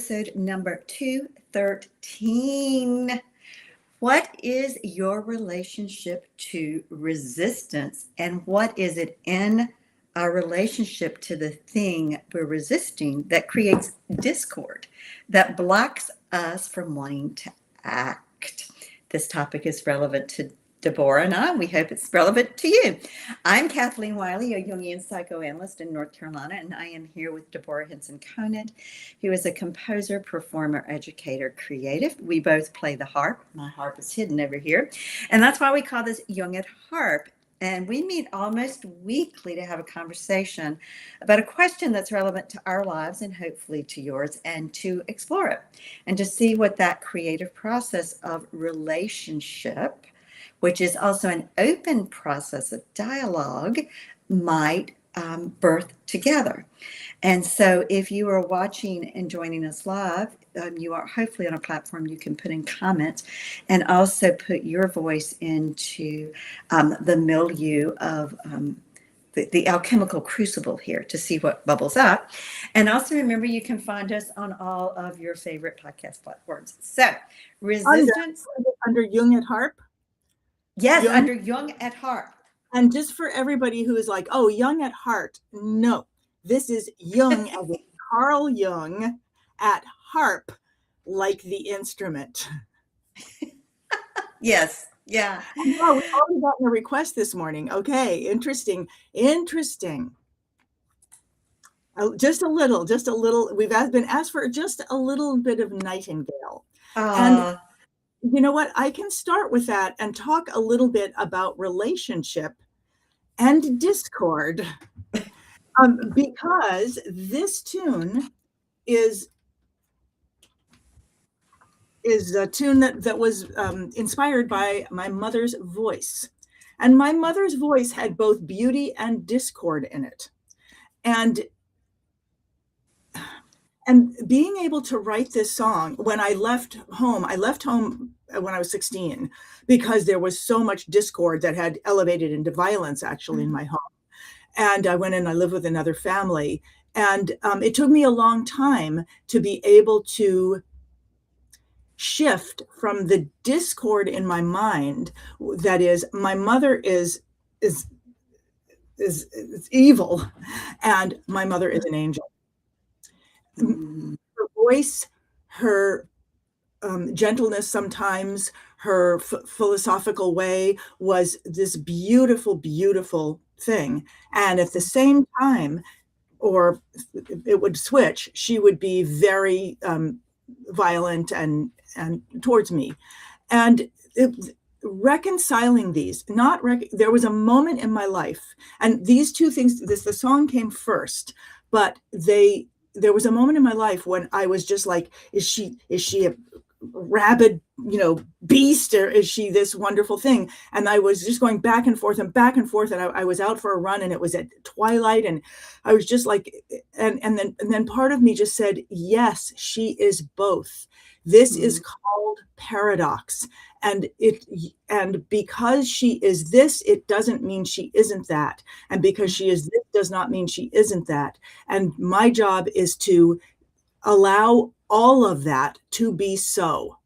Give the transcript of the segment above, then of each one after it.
episode number 213. What is your relationship to resistance, and what is it in our relationship to the thing we're resisting that creates discord, that blocks us from wanting to act? This topic is relevant to Deborah and I. We hope it's relevant to you. I'm Kathleen Wiley, a Jungian Psychoanalyst in North Carolina, and I am here with Deborah Henson-Conant, who is a composer, performer, educator, creative. We both play the harp. My harp is hidden over here, and that's why we call this Jung at Harp. And we meet almost weekly to have a conversation about a question that's relevant to our lives and hopefully to yours, and to explore it and to see what that creative process of relationship, which is also an open process of dialogue, might birth together. And so if you are watching and joining us live, you are hopefully on a platform you can put in comments and also put your voice into the milieu of the alchemical crucible here to see what bubbles up. And also remember, you can find us on all of your favorite podcast platforms. So resistance. Under Jung at Harp? Yes, under Jung at Harp. And just for everybody who is like, oh, Jung at Heart. No, this is Jung as in Carl Jung at harp, like the instrument. Yes. Yeah. Oh, we've already gotten a request this morning. Okay, interesting. Just a little. We've been asked for just a little bit of Nightingale. And you know what? I can start with that and talk a little bit about relationship and discord, because this tune is a tune that was inspired by my mother's voice. And my mother's voice had both beauty and discord in it. And being able to write this song when I left home when I was 16, because there was so much discord that had elevated into violence actually in my home. And I went and I lived with another family. And it took me a long time to be able to shift from the discord in my mind. That is, my mother is evil and my mother is an angel. Her voice, her gentleness sometimes, her philosophical way was this beautiful, beautiful thing. And at the same time, or it would switch, she would be very violent and towards me. And reconciling these, there was a moment in my life, and these two things, the song came first, but there was a moment in my life when I was just like, is she a rabid, beast, or is she this wonderful thing? And I was just going back and forth. And I was out for a run, and it was at twilight, and I was just like, and then part of me just said, yes, she is both. This is called paradox. And because she is this, it doesn't mean she isn't that. And because she is this does not mean she isn't that. And my job is to allow all of that to be so.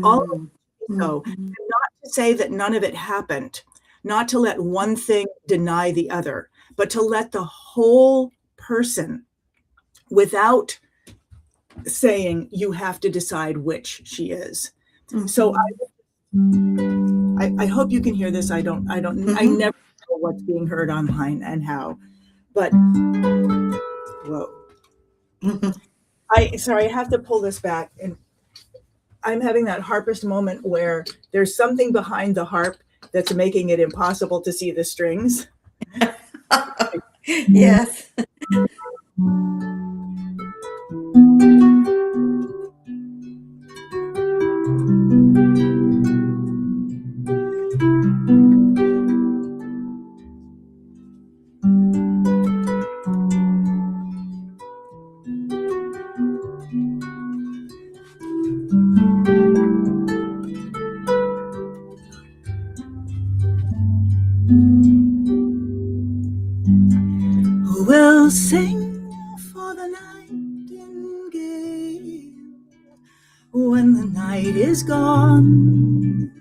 All of it to be so. And not to say that none of it happened, not to let one thing deny the other, but to let the whole person, without saying you have to decide which she is. So I hope you can hear this. I never know what's being heard online and how, but whoa. I have to pull this back, and I'm having that harpist moment where there's something behind the harp that's making it impossible to see the strings. Yes. Who will sing for when the night is gone,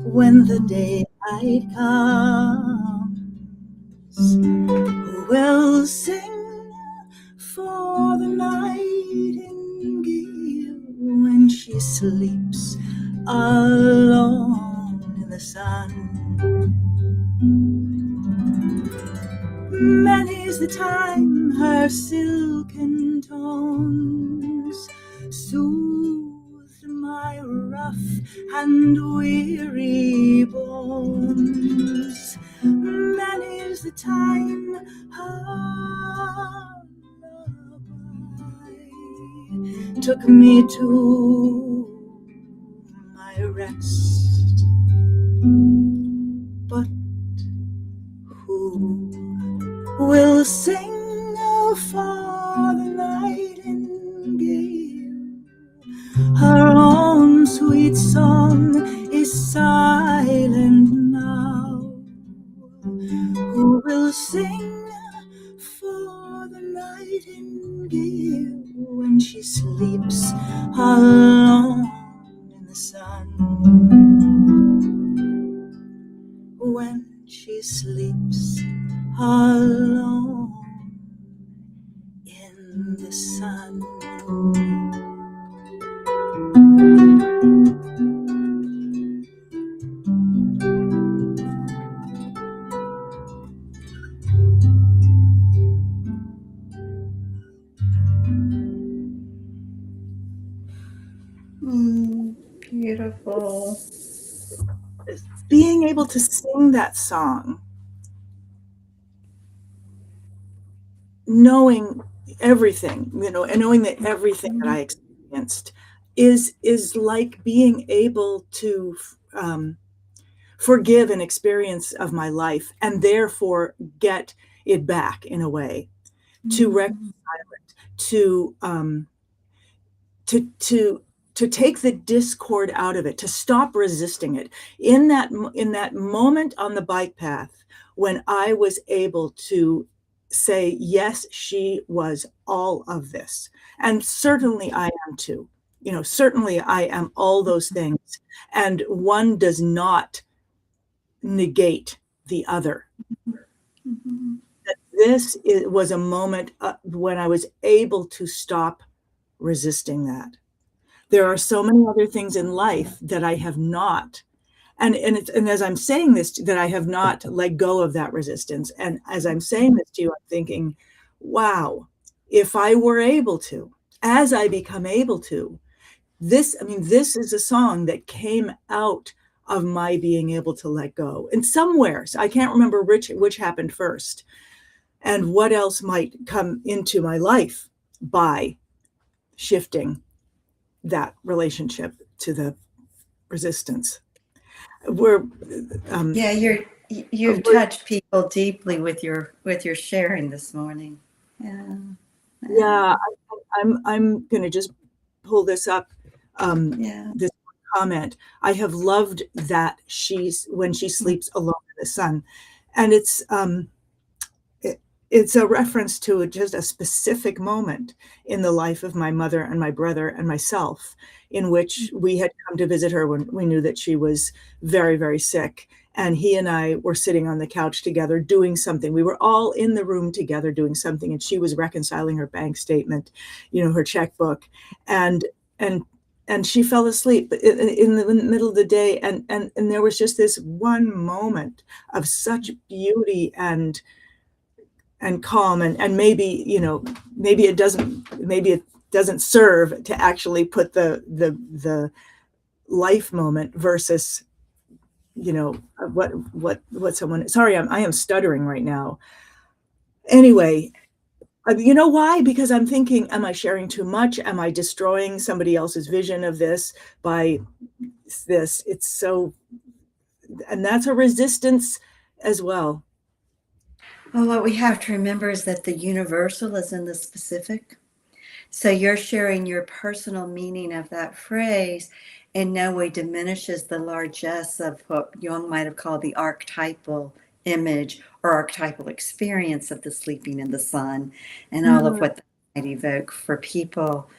when the daylight comes, who will sing for the nightingale when she sleeps alone in the sun? Many's the time her silken tones soothed my rough and weary bones. Many's the time her lullaby took me to my rest. But who will sing for the nightingale? Her own sweet song is silent now. Who will sing for the nightingale when she sleeps alone in the sun? When she sleeps alone in the sun. Beautiful. Being able to sing that song, knowing everything, and knowing that everything that I experienced is like being able to forgive an experience of my life and therefore get it back in a way, to reconcile it, to take the discord out of it, to stop resisting it. In that moment on the bike path, when I was able to say, yes, she was all of this, and certainly I am too. Certainly I am all those things, and one does not negate the other. Mm-hmm. This was a moment when I was able to stop resisting that. There are so many other things in life that I have not, and as I'm saying this, that I have not let go of that resistance. And as I'm saying this to you, I'm thinking, wow, if I were able to, as I become able to, this is a song that came out of my being able to let go. And somewhere, so I can't remember which happened first, and what else might come into my life by shifting that relationship to the resistance. You've touched people deeply with your sharing this morning. Yeah, I'm going to just pull this up. This comment. I have loved that when she sleeps alone in the sun, and it's a reference to just a specific moment in the life of my mother and my brother and myself, in which we had come to visit her when we knew that she was very, very sick. And he and I were sitting on the couch together doing something. We were all in the room together doing something, and she was reconciling her bank statement, her checkbook, and she fell asleep in the middle of the day. And there was just this one moment of such beauty and calm, and maybe it doesn't serve to actually put the life moment versus what someone. Sorry, I am stuttering right now. Anyway, you know why? Because I'm thinking, am I sharing too much? Am I destroying somebody else's vision of this by this? It's so, and that's a resistance as well. Well, what we have to remember is that the universal is in the specific. So you're sharing your personal meaning of that phrase in no way diminishes the largesse of what Jung might have called the archetypal image or archetypal experience of the sleeping in the sun and all of what that might evoke for people.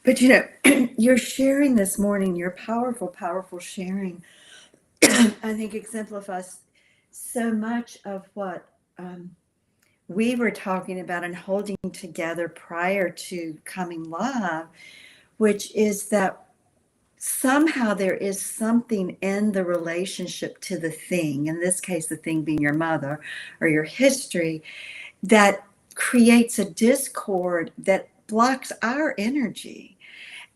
But you're sharing this morning, your powerful, powerful sharing, I think exemplifies so much of what we were talking about and holding together prior to coming live, which is that somehow there is something in the relationship to the thing, in this case, the thing being your mother or your history, that creates a discord that blocks our energy.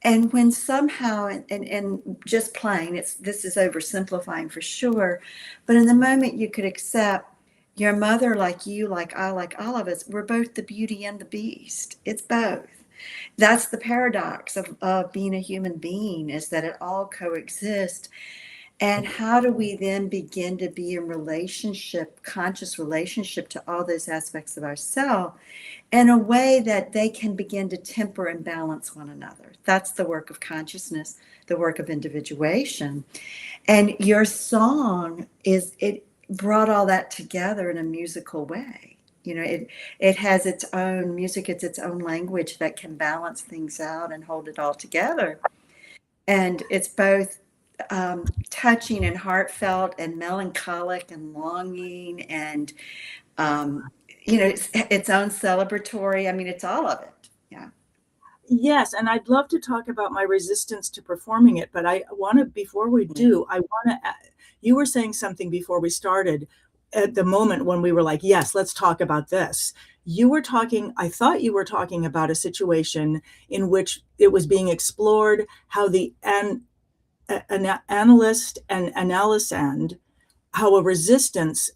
And when somehow, and just plain, this is oversimplifying for sure, but in the moment you could accept your mother, like you, like I, like all of us, we're both the beauty and the beast. It's both. That's the paradox of being a human being, is that it all coexists. And how do we then begin to be in relationship, conscious relationship to all those aspects of ourselves in a way that they can begin to temper and balance one another? That's the work of consciousness, the work of individuation. And your song it brought all that together in a musical way. It has its own music, it's its own language that can balance things out and hold it all together. And it's both touching and heartfelt and melancholic and longing and its own celebratory. I mean, it's all of it. Yeah. Yes, and I'd love to talk about my resistance to performing it, but I want to, before we do, I want to, you were saying something before we started at the moment when we were like, yes, let's talk about this. You were talking, I thought you were talking about a situation in which it was being explored how the analyst and analysand, how a resistance,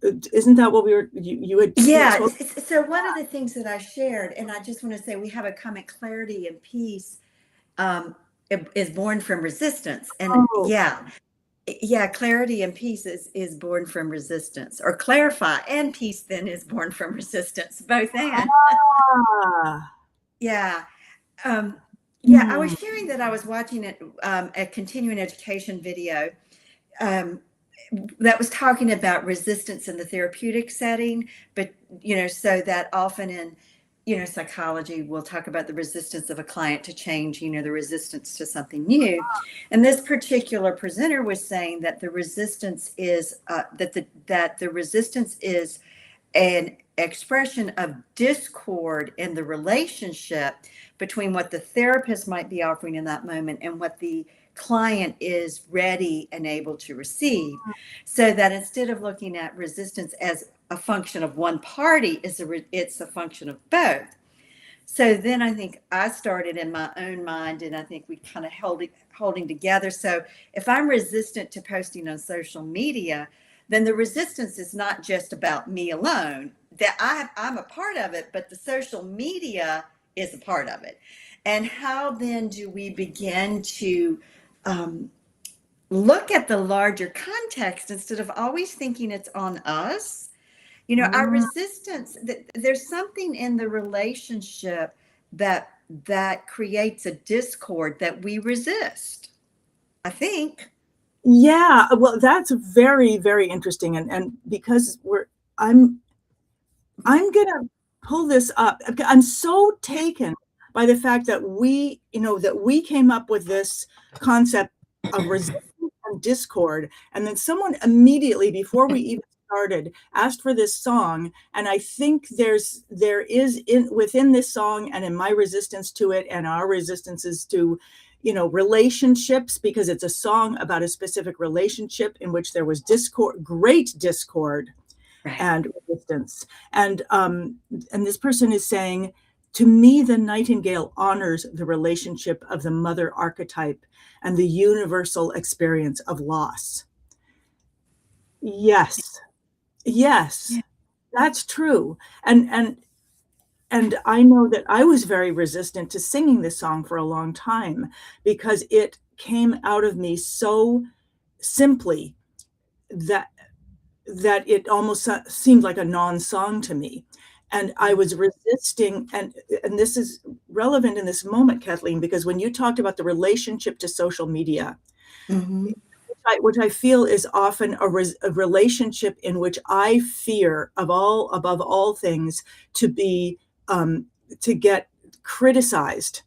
isn't that what you had? Yeah. So one of the things that I shared, and I just want to say we have a comment, clarity and peace is born from resistance. And clarity and peace is born from resistance, or clarify and peace then is born from resistance, both and. Yeah. I was sharing that I was watching a continuing education video that was talking about resistance in the therapeutic setting, but so that often in psychology we'll talk about the resistance of a client to change, the resistance to something new. And this particular presenter was saying that the resistance is that the resistance is an expression of discord in the relationship between what the therapist might be offering in that moment and what the client is ready and able to receive. So that instead of looking at resistance as a function of one party, it's a function of both. So then I think I started in my own mind, and I think we kind of holding together. So if I'm resistant to posting on social media, then the resistance is not just about me alone, that I'm a part of it, but the social media is a part of it. And how then do we begin to look at the larger context instead of always thinking it's on us? Our resistance, there's something in the relationship that creates a discord that we resist, I think. Yeah, well, that's very, very interesting. And because I'm gonna pull this up. I'm so taken by the fact that we came up with this concept of resistance and discord, and then someone immediately, before we even started, asked for this song. And I think there is within this song, and in my resistance to it and our resistances to relationships, because it's a song about a specific relationship in which there was discord, great discord, right, and resistance. And this person is saying, to me, the nightingale honors the relationship of the mother archetype and the universal experience of loss. Yes, yeah, that's true. And I know that I was very resistant to singing this song for a long time because it came out of me so simply that it almost seemed like a non-song to me. And I was resisting, and this is relevant in this moment, Kathleen, because when you talked about the relationship to social media, which I feel is often a relationship in which I fear above all things to be to get criticized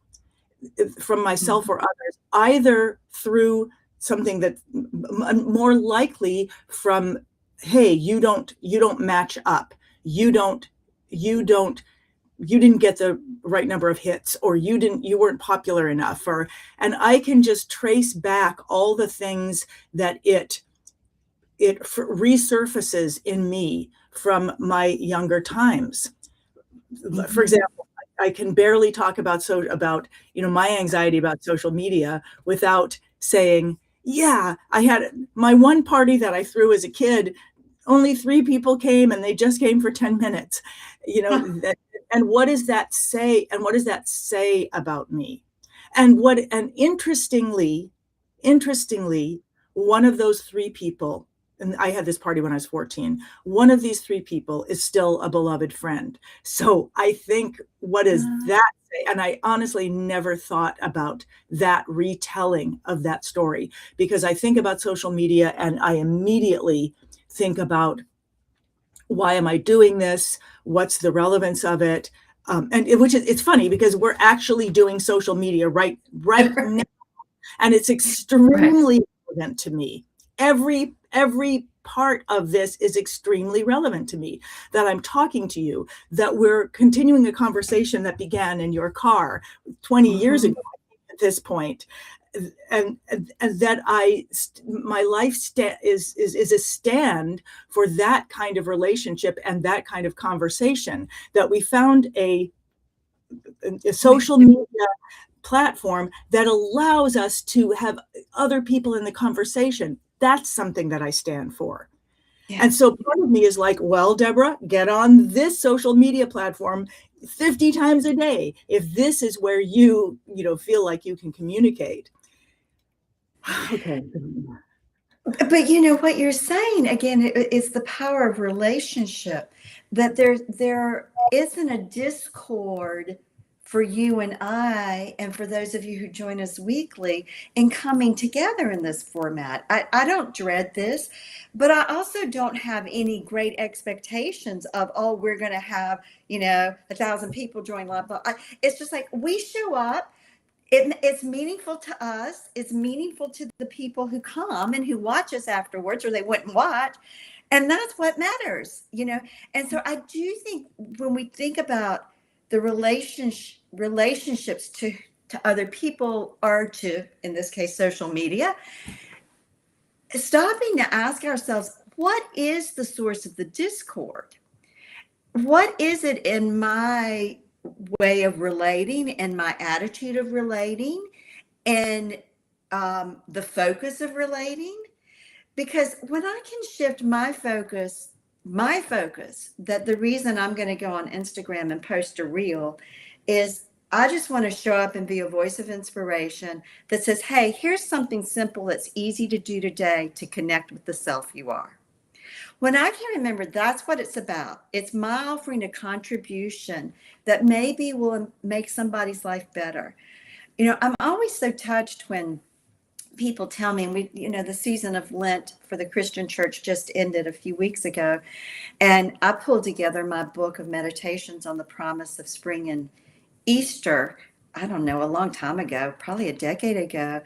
from myself or others, either through something that more likely from, hey, you don't match up, you didn't get the right number of hits, or you weren't popular enough, and I can just trace back all the things that it resurfaces in me from my younger times. For example, I can barely talk about my anxiety about social media without saying, yeah, I had my one party that I threw as a kid. Only 3 people came, and they just came for 10 minutes. And what does that say? And what does that say about me? And interestingly, one of those 3 people, and I had this party when I was 14, one of these 3 people is still a beloved friend. So I think, what does that say? And I honestly never thought about that retelling of that story, because I think about social media and I immediately think about, why am I doing this? What's the relevance of it? It's funny because we're actually doing social media right now, and it's extremely relevant to me. Every part of this is extremely relevant to me, that I'm talking to you, that we're continuing a conversation that began in your car 20 years ago at this point. And that my life is a stand for that kind of relationship and that kind of conversation, that we found a social media platform that allows us to have other people in the conversation. That's something that I stand for. Yeah. And so part of me is like, well, Deborah, get on this social media platform 50 times a day if this is where you feel like you can communicate. Okay. But what you're saying again is the power of relationship, that there isn't a discord for you and I, and for those of you who join us weekly, in coming together in this format. I don't dread this, but I also don't have any great expectations of, we're going to have 1,000 people join live. It's just like, we show up. It's meaningful to us. It's meaningful to the people who come and who watch us afterwards, or they wouldn't watch. And that's what matters, And so I do think when we think about the relationships to other people, or to, in this case, social media, stopping to ask ourselves, what is the source of the discord? What is it in my way of relating and my attitude of relating and the focus of relating? Because when I can shift my focus, that the reason I'm going to go on Instagram and post a reel is I just want to show up and be a voice of inspiration that says, hey, here's something simple that's easy to do today to connect with the self you are. When I can remember that's what it's about, it's my offering a contribution that maybe will make somebody's life better. I'm always so touched when people tell me, and the season of Lent for the Christian church just ended a few weeks ago. And I pulled together my book of meditations on the promise of spring and Easter, I don't know, a long time ago, probably a decade ago.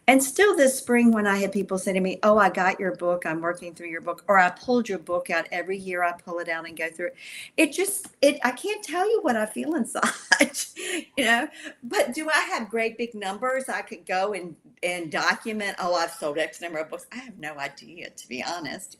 And still this spring, when I had people say to me, oh, I got your book, I'm working through your book, or I pulled your book out, every year I pull it out and go through it. I can't tell you what I feel inside, but do I have great big numbers I could go and document, I've sold X number of books? I have no idea, to be honest,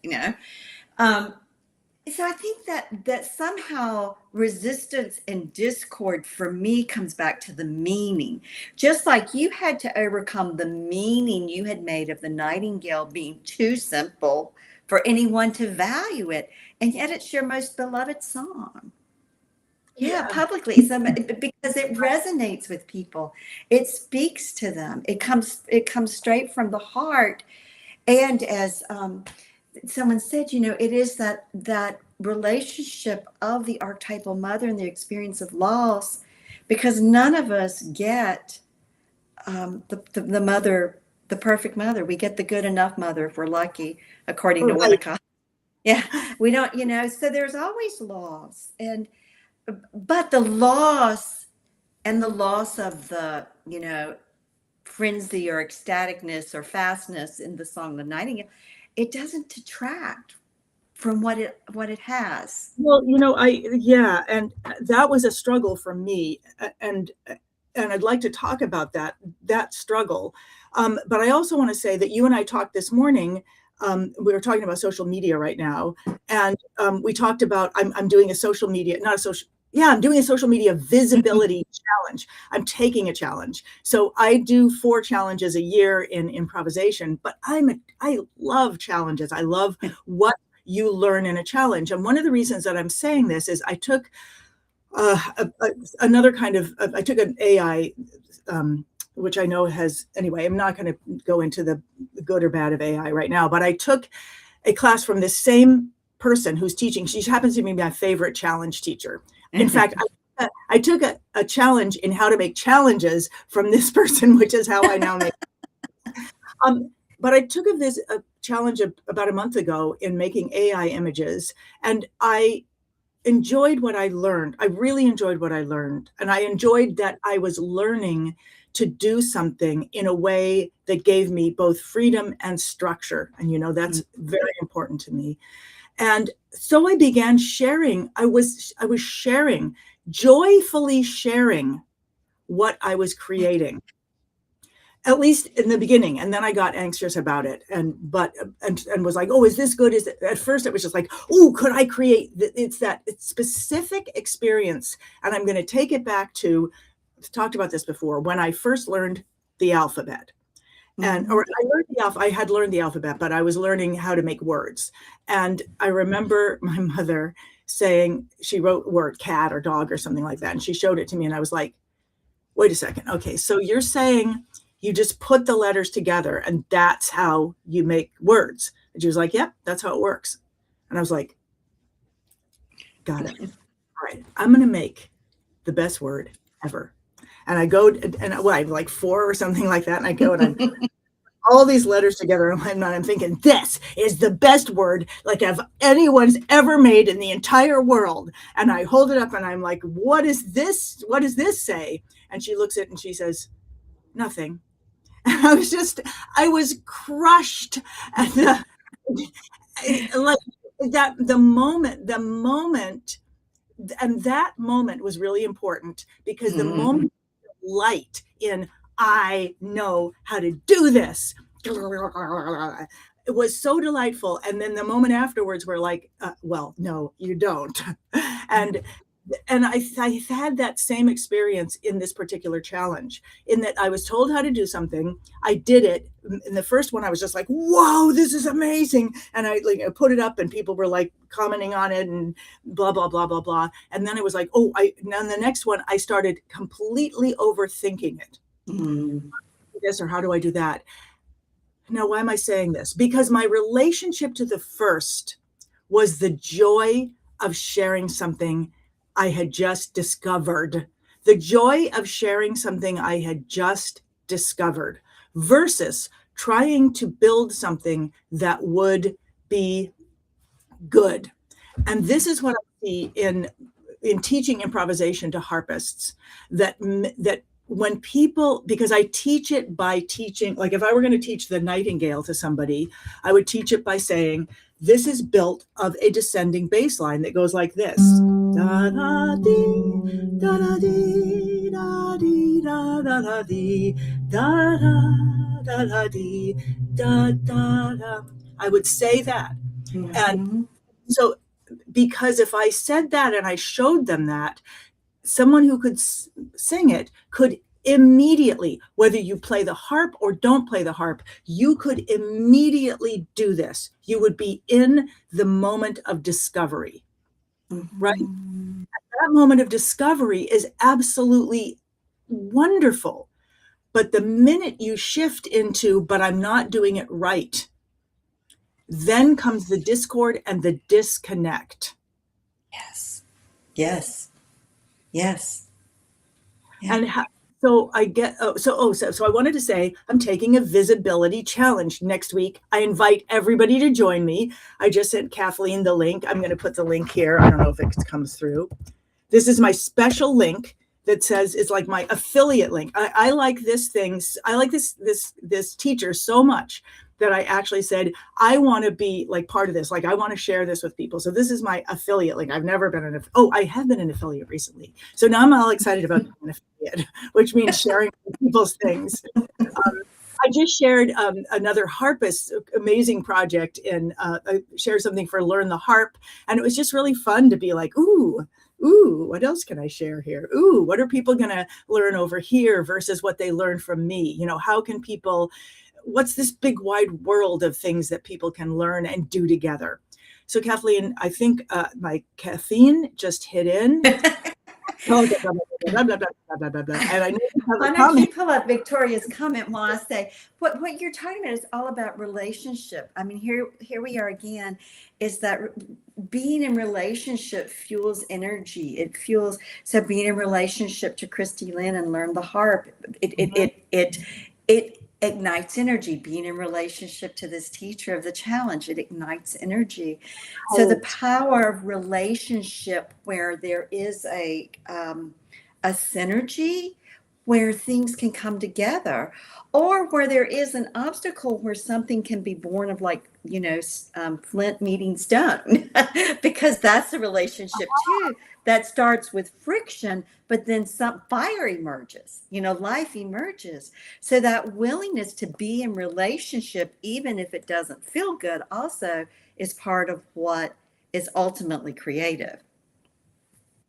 So I think that somehow resistance and discord for me comes back to the meaning. Just like you had to overcome the meaning you had made of the nightingale being too simple for anyone to value it. And yet it's your most beloved song. Yeah, publicly. Because it resonates with people. It speaks to them. It comes straight from the heart. And as someone said, it is that relationship of the archetypal mother and the experience of loss, because none of us get the mother, the perfect mother. We get the good enough mother if we're lucky, according to Winnicott. Yeah, we don't, so there's always loss, but the loss And the loss of the, frenzy or ecstaticness or fastness in the song The Nightingale, it doesn't detract from what it has. Well, yeah, and that was a struggle for me, and I'd like to talk about that struggle. But I also want to say that you and I talked this morning. We were talking about social media right now, and we talked about I'm doing a social media, not a social. Yeah, I'm doing a social media visibility challenge. I'm taking a challenge. So I do 4 challenges a year in improvisation, but I love challenges. I love what you learn in a challenge. And one of the reasons that I'm saying this is I took another kind of, I took an AI, which I know has, anyway, I'm not going to go into the good or bad of AI right now, but I took a class from this same person who's teaching. She happens to be my favorite challenge teacher. In fact, I took a challenge in how to make challenges from this person, which is how I now make. But I took a challenge about a month ago in making AI images, and I enjoyed what I learned. I really enjoyed what I learned. And I enjoyed that I was learning to do something in a way that gave me both freedom and structure. And that's very important to me. And so I began sharing. I was sharing, joyfully sharing what I was creating, at least in the beginning. And then I got anxious about it and was like, oh, is this good? At first it was just like, oh, could I create? It's that specific experience. And I'm going to take it back to, I've talked about this before, when I first learned the alphabet. I had learned the alphabet, but I was learning how to make words. And I remember my mother saying, she wrote word cat or dog or something like that. And she showed it to me and I was like, wait a second. Okay, so you're saying you just put the letters together and that's how you make words. And she was like, yep, that's how it works. And I was like, got it. All right, I'm going to make the best word ever. And I go and I have like 4 or something like that. And I go and I'm all these letters together. And I'm thinking, this is the best word like anyone's ever made in the entire world. And I hold it up and I'm like, what is this? What does this say? And she looks at it and she says, nothing. And I was crushed at the moment. And that moment was really important because the moment light in, I know how to do this. It was so delightful. And then the moment afterwards, we're like, well, no, you don't. And I had that same experience in this particular challenge, in that I was told how to do something. I did it. In the first one, I was just like, whoa, this is amazing. And I put it up and people were like commenting on it and blah, blah, blah, blah, blah. And then it was like, now the next one, I started completely overthinking it. This, or how do I do that? Now, why am I saying this? Because my relationship to the first was the joy of sharing something I had just discovered, the joy of sharing something I had just discovered versus trying to build something that would be good. And this is what I see in teaching improvisation to harpists, that when people, because I teach it by teaching, like if I were going to teach the Nightingale to somebody, I would teach it by saying, this is built of a descending bass line that goes like this. Da da dee, da da dee, da dee, da da da dee, da da da dee, da da da. I would say that. And so, because if I said that and I showed them that, someone who could sing it could immediately, whether you play the harp or don't play the harp, you could immediately do this. You would be in the moment of discovery, right? That moment of discovery is absolutely wonderful. But the minute you shift into, but I'm not doing it right, then comes the discord and the disconnect. Yes. Yes. Yes. Yeah. And so I get, so I wanted to say, I'm taking a visibility challenge next week. I invite everybody to join me. I just sent Kathleen the link. I'm going to put the link here. I don't know if it comes through. This is my special link that says, it's like my affiliate link. I like this thing. I like this teacher so much that I actually said, I want to be like part of this. Like, I want to share this with people. So this is my affiliate link. I've never been I have been an affiliate recently. So now I'm all excited about being an affiliate, which means sharing people's things. I just shared another harpist amazing project, and I shared something for Learn the Harp. And it was just really fun to be like, ooh, what else can I share here? Ooh, what are people going to learn over here versus what they learned from me? How can people, what's this big wide world of things that people can learn and do together? So Kathleen, I think my caffeine just hit in. And I know you have a comment. You pull up Victoria's comment while I say what you're talking about is all about relationship. I mean, here we are again, is that being in relationship fuels energy. It fuels, so being in relationship to Christy Lynn and Learn the Harp, it ignites energy. Being in relationship to this teacher of the challenge, it ignites energy. So the power of relationship, where there is a synergy, where things can come together, or where there is an obstacle, where something can be born of, like, flint meeting stone, because that's a relationship too that starts with friction, but then some fire emerges, life emerges. So that willingness to be in relationship, even if it doesn't feel good, also is part of what is ultimately creative.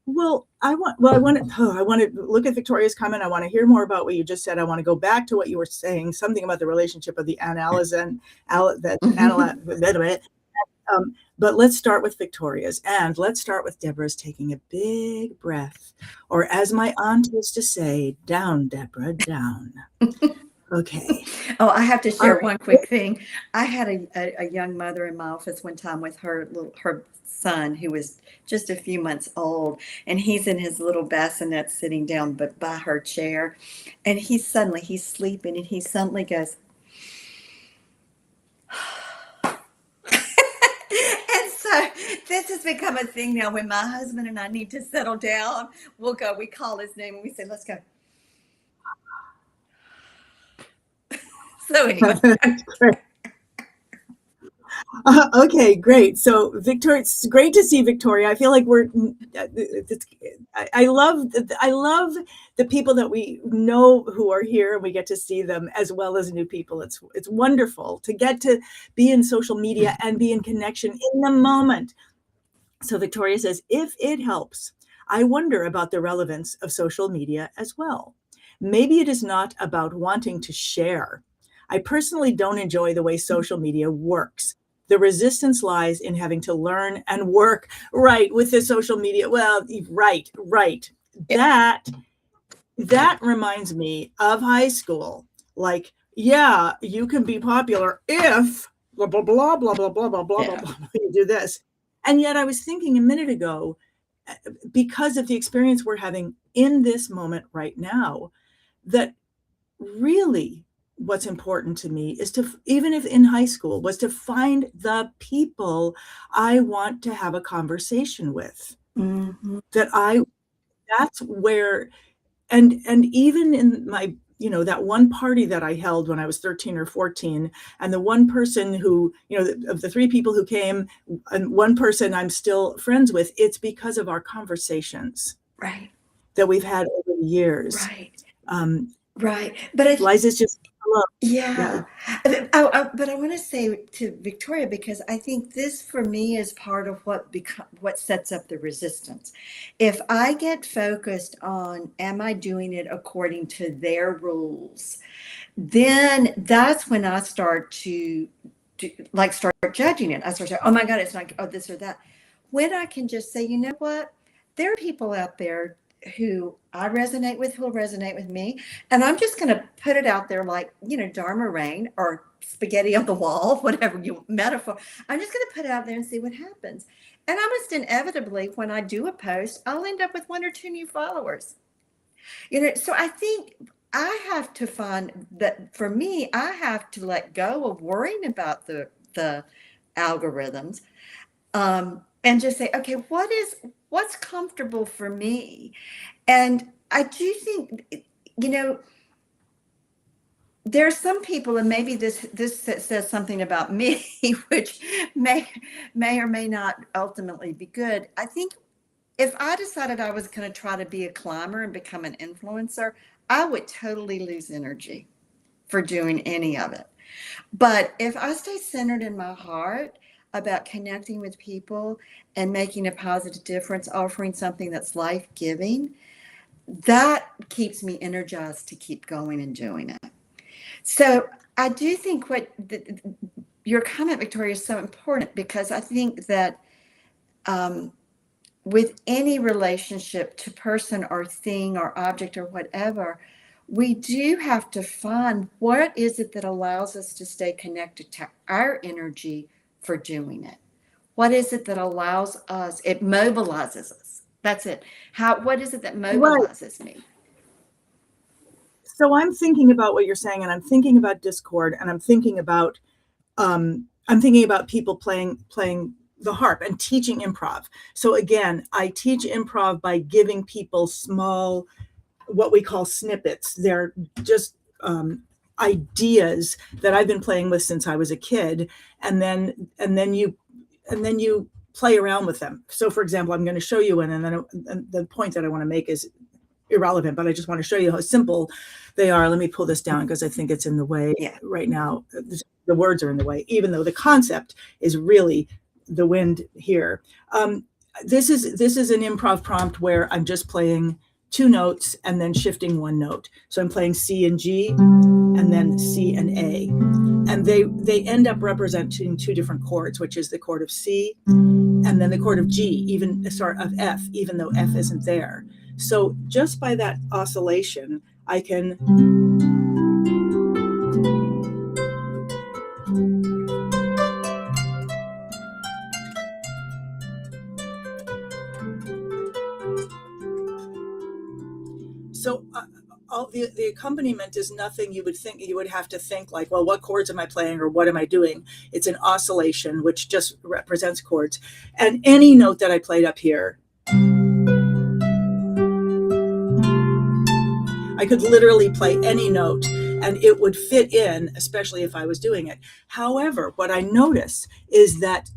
Well, I want to look at Victoria's comment. I want to hear more about what you just said. I want to go back to what you were saying, something about the relationship of the but let's start with Victoria's, and let's start with Deborah's taking a big breath, or as my aunt used to say, down, Deborah, down. Okay. Oh, I have to share one quick thing. I had a young mother in my office one time with her son, who was just a few months old, and he's in his little bassinet sitting down but by her chair, and he's sleeping, and he suddenly goes, and so this has become a thing now. When my husband and I need to settle down, we call his name and we say, let's go. So anyway. Okay, great. So Victoria, it's great to see Victoria. I feel like I love the people that we know who are here, and we get to see them, as well as new people. It's wonderful to get to be in social media and be in connection in the moment. So Victoria says, if it helps, I wonder about the relevance of social media as well. Maybe it is not about wanting to share. I personally don't enjoy the way social media works. The resistance lies in having to learn and work with the social media. Well, right. That reminds me of high school. Like, yeah, you can be popular if blah, blah, blah, blah, blah, blah, blah, blah, blah, you do this. And yet I was thinking a minute ago, because of the experience we're having in this moment right now, that really what's important to me is to, even if in high school, was to find the people I want to have a conversation with. Mm-hmm. That's where, and even in my, that one party that I held when I was 13 or 14, and the one person who, of the three people who came, and one person I'm still friends with, it's because of our conversations, right, that we've had over the years. Right. Right. But Liza's just, yeah. But I want to say to Victoria, because I think this for me is part of what sets up the resistance. If I get focused on, am I doing it according to their rules, then that's when I start to start judging it. I start saying, oh my God, it's not, this or that. When I can just say, you know what, there are people out there who I resonate with, who will resonate with me. And I'm just going to put it out there like, Dharma rain or spaghetti on the wall, whatever metaphor. I'm just going to put it out there and see what happens. And almost inevitably, when I do a post, I'll end up with 1 or 2 new followers. So I think I have to find that, for me, I have to let go of worrying about the algorithms, and just say, okay, what's comfortable for me? And I do think, you know, there are some people, and maybe this says something about me, which may or may not ultimately be good. I think if I decided I was going to try to be a climber and become an influencer, I would totally lose energy for doing any of it. But if I stay centered in my heart about connecting with people and making a positive difference, offering something that's life-giving, that keeps me energized to keep going and doing it. So I do think your comment, Victoria, is so important, because I think that with any relationship to person or thing or object or whatever, we do have to find what is it that allows us to stay connected to our energy for doing it. What is it that allows us, it mobilizes us. That's it. What is it that Right. mobilizes me? So I'm thinking about what you're saying, and I'm thinking about discord, and I'm thinking about people playing the harp and teaching improv. So again, I teach improv by giving people small, what we call snippets. They're just ideas that I've been playing with since I was a kid, and then you play around with them. So for example, I'm going to show you, and then the point that I want to make is irrelevant, but I just want to show you how simple they are. Let me pull this down because I think it's in the way right now. The words are in the way, even though the concept is really the wind here. This is an improv prompt where I'm just playing two notes and then shifting one note. So I'm playing C and G and then C and A. And they end up representing two different chords, which is the chord of C and then the chord of G, of F, even though F isn't there. So just by that oscillation, I can the accompaniment is nothing you would have to think like, well, what chords am I playing or what am I doing? It's an oscillation, which just represents chords. And any note that I played up here, I could literally play any note and it would fit in, especially if I was doing it. However, what I notice is that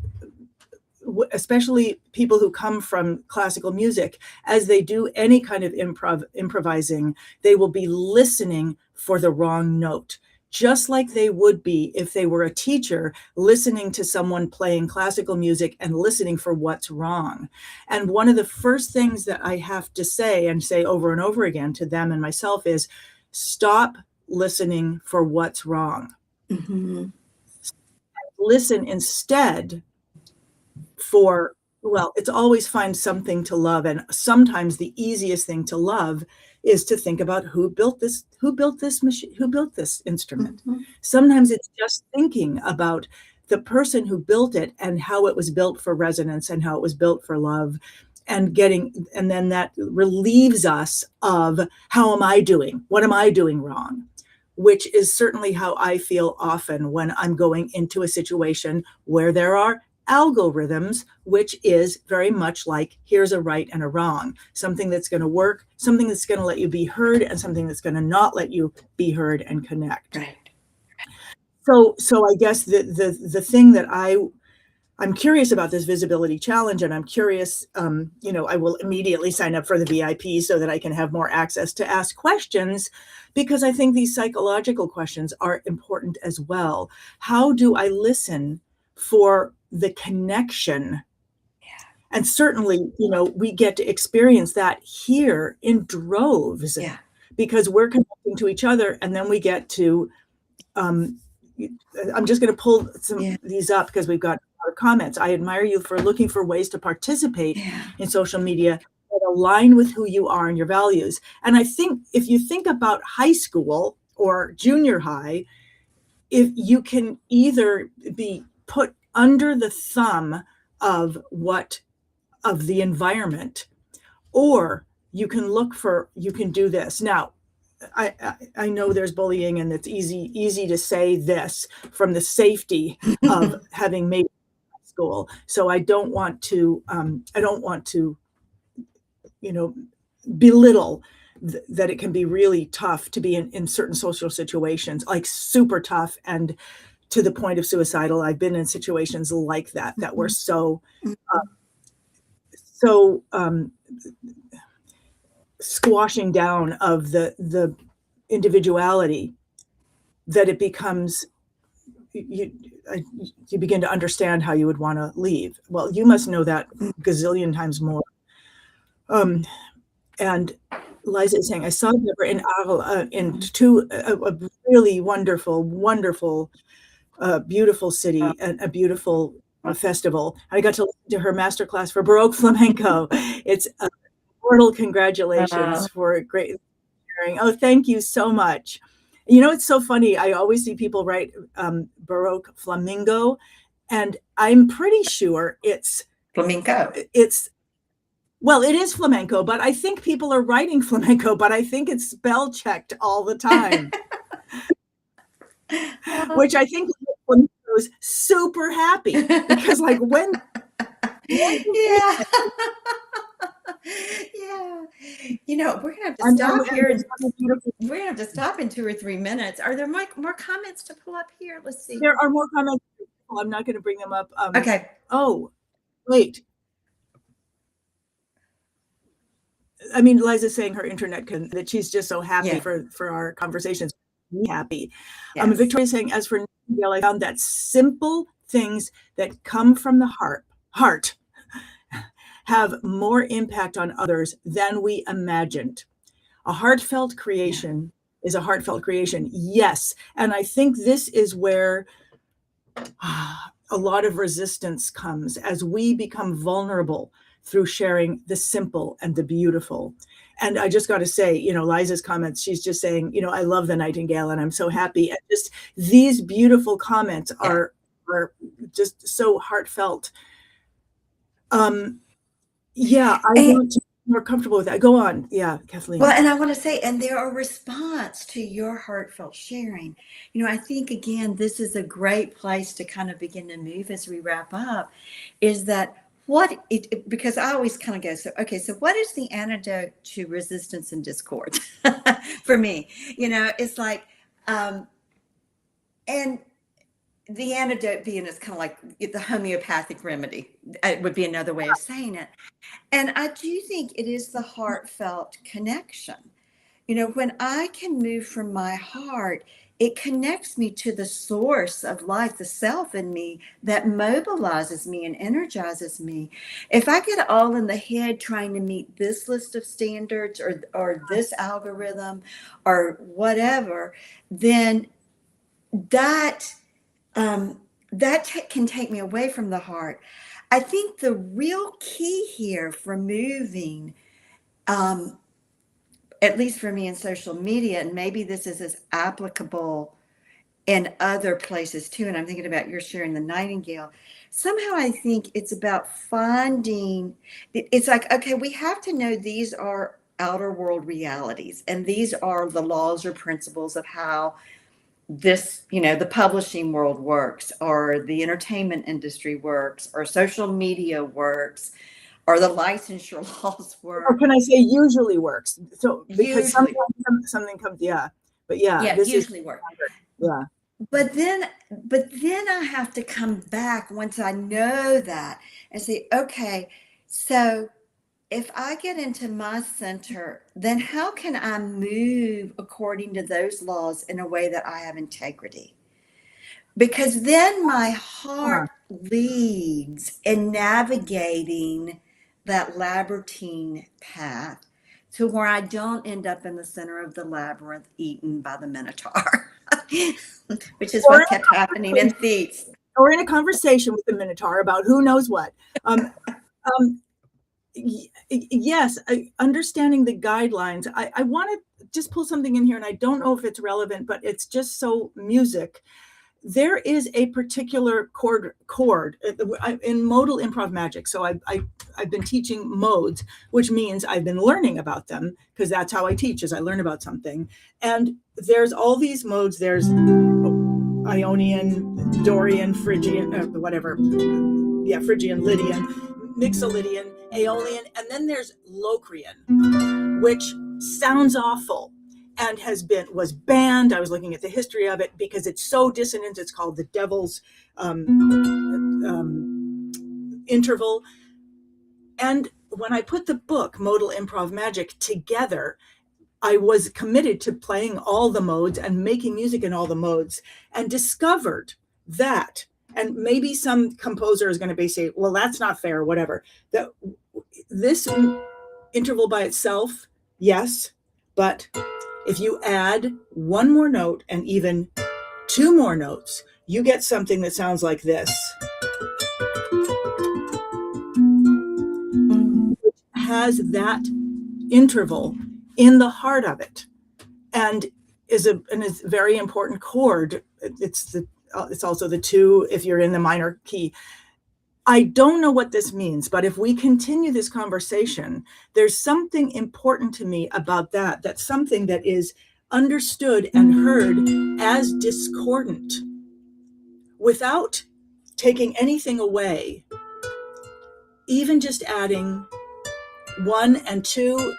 especially people who come from classical music, as they do any kind of improvising, they will be listening for the wrong note, just like they would be if they were a teacher listening to someone playing classical music and listening for what's wrong. And one of the first things that I have to say over and over again to them and myself is, stop listening for what's wrong. Mm-hmm. Listen instead for, well, it's always find something to love. And sometimes the easiest thing to love is to think about who built this machine, who built this instrument. Mm-hmm. Sometimes it's just thinking about the person who built it and how it was built for resonance and how it was built for love, and then that relieves us of how am I doing? What am I doing wrong? Which is certainly how I feel often when I'm going into a situation where there are algorithms, which is very much like, here's a right and a wrong, something that's going to work, something that's going to let you be heard, and something that's going to not let you be heard and connect. Right. So I guess the thing that I'm curious about this visibility challenge, and I'm curious, I will immediately sign up for the VIP so that I can have more access to ask questions, because I think these psychological questions are important as well. How do I listen for the connection? Yeah. And certainly, we get to experience that here in droves, because we're connecting to each other, and then we get to, I'm just going to pull these up because we've got comments. I admire you for looking for ways to participate in social media that align with who you are and your values. And I think if you think about high school or junior high, if you can either be put under the thumb of the environment, or you can do this. Now, I know there's bullying, and it's easy to say this from the safety of having made school. So I don't want to belittle that it can be really tough to be in certain social situations, like super tough and to the point of suicidal. I've been in situations like that were so squashing down of the individuality that it becomes, you begin to understand how you would want to leave. Well, you must know that gazillion times more. And Liza is saying, I saw Deborah in Arles in a really wonderful, beautiful city and a beautiful festival. I got to listen to her masterclass for Baroque flamenco. It's mortal congratulations for great sharing. Oh, thank you so much. You know, it's so funny. I always see people write Baroque flamenco, and I'm pretty sure it's flamenco. Well, it is flamenco, but I think people are writing flamenco, but I think it's spell checked all the time. Which I think was super happy, because like when yeah. Yeah. You know, we're gonna have to stop here. We're gonna have to stop in 2 or 3 minutes. Are there more comments to pull up here? Let's see. There are more comments. I'm not going to bring them up. Okay. Oh, wait. I mean, Liza's saying her internet that she's just so happy for our conversations. Happy. Yes. Victoria's saying, as for Nightingale, I found that simple things that come from the heart have more impact on others than we imagined. A heartfelt creation is a heartfelt creation. Yes. And I think this is where a lot of resistance comes, as we become vulnerable through sharing the simple and the beautiful. And I just got to say, you know, Liza's comments, she's just saying, you know, I love the Nightingale and I'm so happy. And just these beautiful comments are just so heartfelt. I want to be more comfortable with that. Go on. Yeah, Kathleen. Well, and I want to say, and they're a response to your heartfelt sharing. You know, I think, again, this is a great place to kind of begin to move as we wrap up, is that because I always kind of go, so what is the antidote to resistance and discord for me? You know, it's like, and the antidote being is kind of like the homeopathic remedy. It would be another way of saying it. And I do think it is the heartfelt connection. You know, when I can move from my heart, it connects me to the source of life, the self in me that mobilizes me and energizes me. If I get all in the head trying to meet this list of standards or this algorithm or whatever, then that can take me away from the heart. I think the real key here for moving, at least for me in social media, and maybe this is as applicable in other places too, and I'm thinking about your sharing the Nightingale. Somehow I think it's about it's like, okay, we have to know these are outer world realities, and these are the laws or principles of how this, you know, the publishing world works, or the entertainment industry works, or social media works, or the licensure laws work. Or can I say usually works? So because sometimes something comes, this usually works. Yeah. But then I have to come back once I know that and say, okay, so if I get into my center, then how can I move according to those laws in a way that I have integrity? Because then my heart leads in navigating that labyrinthine path to where I don't end up in the center of the labyrinth eaten by the Minotaur, which is what kept happening in Thebes. Or in a conversation with the Minotaur about who knows what. Yes, understanding the guidelines. I want to just pull something in here, and I don't know if it's relevant, but it's just so music. There is a particular chord in modal improv magic. So I've been teaching modes, which means I've been learning about them, because that's how I teach, is I learn about something. And there's all these modes. There's Ionian, Dorian, Phrygian, Phrygian, Lydian, Mixolydian, Aeolian, and then there's Locrian, which sounds awful and was banned. I was looking at the history of it because it's so dissonant. It's called the devil's interval. And when I put the book Modal Improv Magic together, I was committed to playing all the modes and making music in all the modes, and discovered that, and maybe some composer is going to be say, well, that's not fair, whatever, that this interval by itself, yes, but if you add one more note and even two more notes, you get something that sounds like this. Which has that interval in the heart of it, and is a very important chord. It's also the two if you're in the minor key. I don't know what this means, but if we continue this conversation, there's something important to me about that. That's something that is understood and heard as discordant without taking anything away. Even just adding one and two,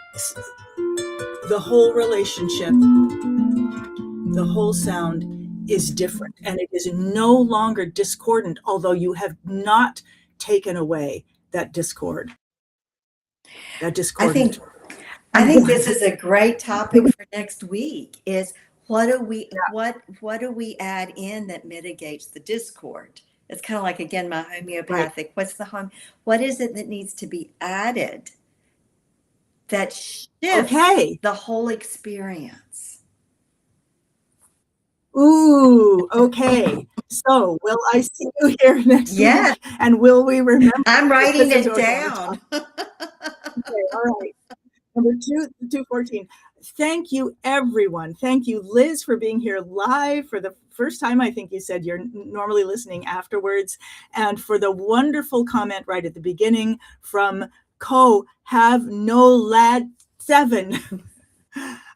the whole relationship, the whole sound is different, and it is no longer discordant, although you have not taken away that discord. That discordant. I think this is a great topic for next week. Is what do we add in that mitigates the discord? It's kind of like, again, my homeopathic. Right. What is it that needs to be added that shifts the whole experience? Ooh, okay. So will I see you here next week? And will we remember? I'm writing it down. Okay, all right. Number 214. Thank you, everyone. Thank you, Liz, for being here live for the first time. I think you said you're normally listening afterwards. And for the wonderful comment right at the beginning from Have No Lad 7.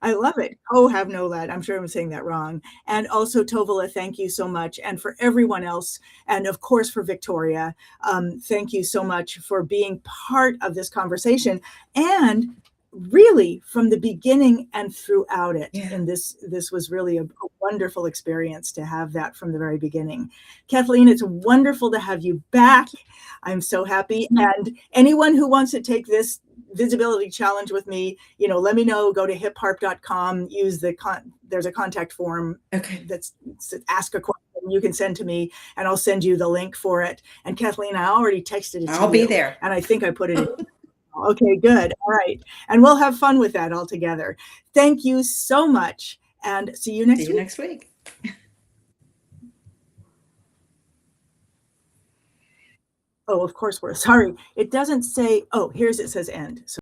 I love it. Have no lad. I'm sure I'm saying that wrong. And also Tovala, thank you so much. And for everyone else, and of course for Victoria, thank you so much for being part of this conversation. And really from the beginning and throughout it. Yeah. And this was really a wonderful experience to have that from the very beginning. Kathleen, it's wonderful to have you back. I'm so happy. And anyone who wants to take this visibility challenge with me, let me know. Go to hipharp.com, use there's a contact form. Okay. That's ask a question you can send to me, and I'll send you the link for it. And Kathleen, I already texted it to you. I'll be there. And I think I put it in. Okay, good. All right. And we'll have fun with that all together. Thank you so much. And see you next week. Oh, of course, we're sorry. It doesn't say, it says end. So